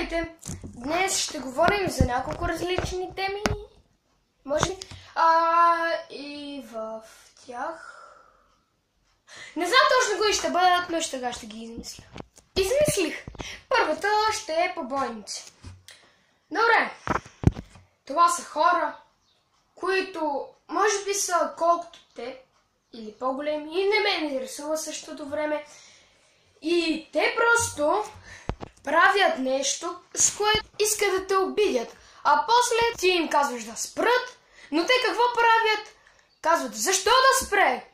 Здравейте! Днес ще говорим за няколко различни теми. Може ли? И в тях... Не знам точно кои ще бъдат, но сега ще ги измисля. Измислих! Първата ще е побойници. Добре. Това са хора, които може би са колкото теб или по-големи и не ме интересува същото време. И те просто правят нещо, с което искат да те обидят. А после ти им казваш да спрат, но те какво правят? Казват, защо да спре?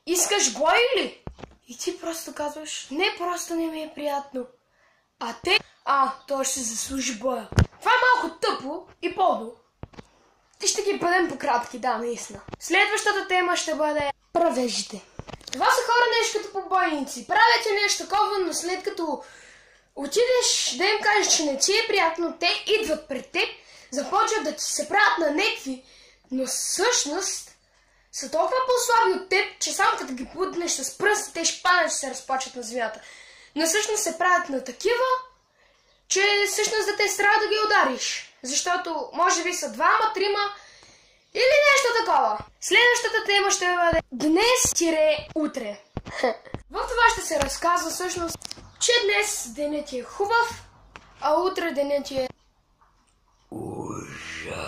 Искаш глой ли? И ти просто казваш, не, просто не ми е приятно. А те, той ще заслужи боя. Това е малко тъпо и подо. Ти ще ги бъдем по-кратки, да, наистина. Следващата тема ще бъде правежите. Това са хора нещо като побойници. Правят ти нещо такова, но след като отидеш да им кажеш, че не ти е приятно, те идват пред теб, започват да ти се правят на некви, но всъщност са толкова по-слаби от теб, че само като ги путнеш с пръст, те ще паднат, ще се разплачат на земята. Но всъщност се правят на такива, че всъщност да те страда да ги удариш. Защото може би са двама, трима или нещо такова. Следващата тема ще бъде днес-утре. В това ще се разказва всъщност, че днес денят ти е хубав, а утре денят ти е ужасен.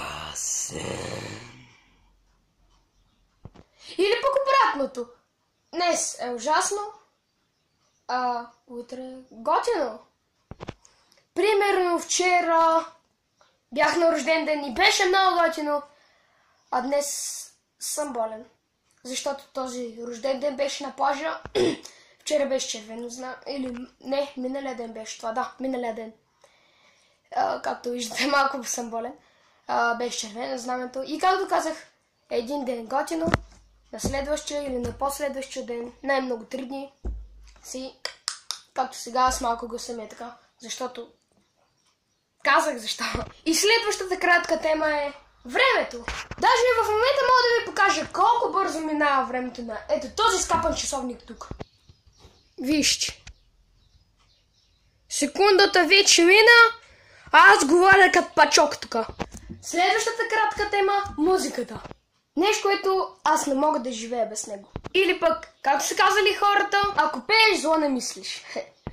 Или пък обратното. Днес е ужасно, а утре е готино. Примерно вчера бях на рожден ден и беше много готино, а днес съм болен. Защото този рожден ден беше на плажа. Вчера беше червено знаме. Или не, миналия ден беше това. Да, миналия ден. Както виждате, малко съм болен. Беше червено знамето. И както казах, един ден готино, на следващия или на последващия ден, най-много 3 дни, си, както сега, аз малко го съм така, защото казах защо. И следващата кратка тема е времето. Даже в момента мога да ви покажа колко бързо минава времето на ето този скапан часовник тук. Вижте. Секундата вече мина, а аз говоря като пачок тук. Следващата кратка тема – музиката. Нещо, което аз не мога да живея без него. Или пък, както са казали хората, ако пееш, зло не мислиш.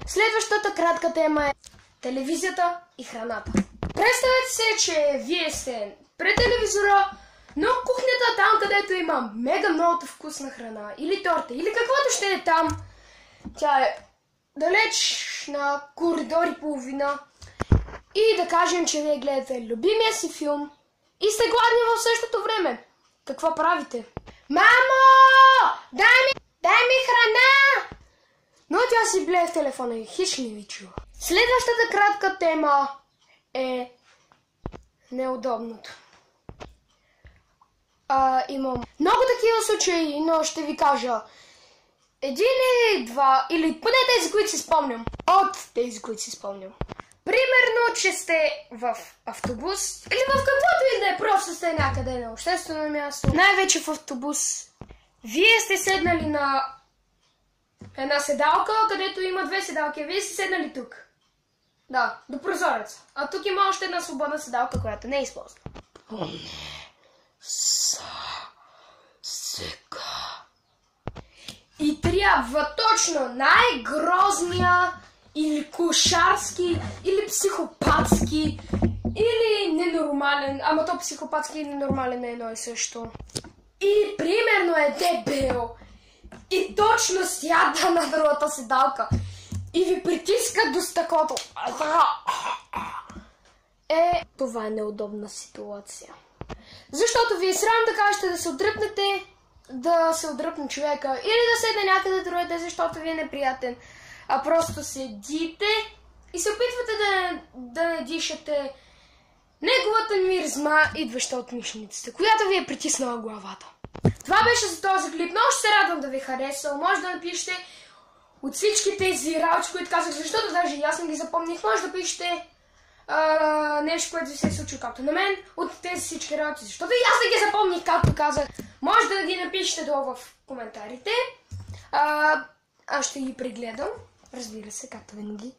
Следващата кратка тема е телевизията и храната. Представете се, че вие сте пред телевизора, но кухнята там, където има мега много вкусна храна, или торта, или каквото ще е там, тя е далеч на коридор и половина. И да кажем, че вие гледате любимия си филм и сте гладни в същото време. Какво правите? Мамо! Дай ми храна! Но тя си блее в телефона и хич не ви чува. Следващата кратка тема е неудобното. Имам много такива случаи, но ще ви кажа един или два, или поне тези, които си спомням. От тези, които си спомням. Примерно, че сте в автобус или в каквото и да е, просто сте някъде на обществено място. Най-вече в автобус. Вие сте седнали на една седалка, където има 2 седалки. Вие сте седнали тук. Да, до прозореца. А тук има още една свободна седалка, която не е използвана. О, не. Сега. И трябва точно най-грозния или кошарски, или психопатски, или ненормален. Ама то психопатски и ненормален е едно и също. И примерно е дебел. И точно сяда на другата седалка. И ви притиска до стъклото. Това е неудобна ситуация. Защото ви е срам да кажете да се отдръпнете, да се отдръпне човека или да седне някъде другаде, защото ви е неприятен. А просто седите и се опитвате да не дишате неговата миризма, идваща от мишницата, която ви е притиснала главата. Това беше за този клип. Много ще се радвам да ви хареса. Може да напишете от всички тези работи, които казах, защото даже и аз не ги запомних. Може да пишете нещо, което ви се е случило както на мен, от тези всички работи, защото и аз не ги запомних, както казах. Може да ги напишете долу в коментарите. Аз ще ги прегледам. Разбира се, както винаги.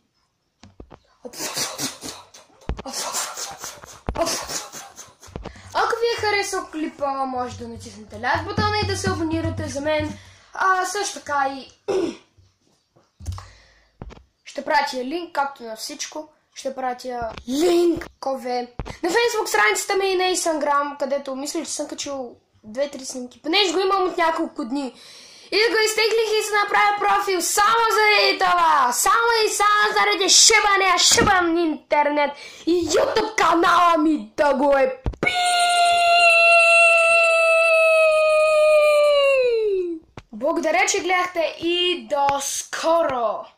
харесал клипа, може да натиснете лайк бутона и да се абонирате за мен. Също така и ще пратя линк, както на всичко. Ще пратя линкове на Facebook страницата ми и на Instagram, където мисля, че съм качил 2-3 снимки. Понеже го имам от няколко дни. И да го изтеглих и се направя профил само заради това. Само и само заради шибан интернет и YouTube канала ми да го е пи. Благодаря, че гледахте и до скоро!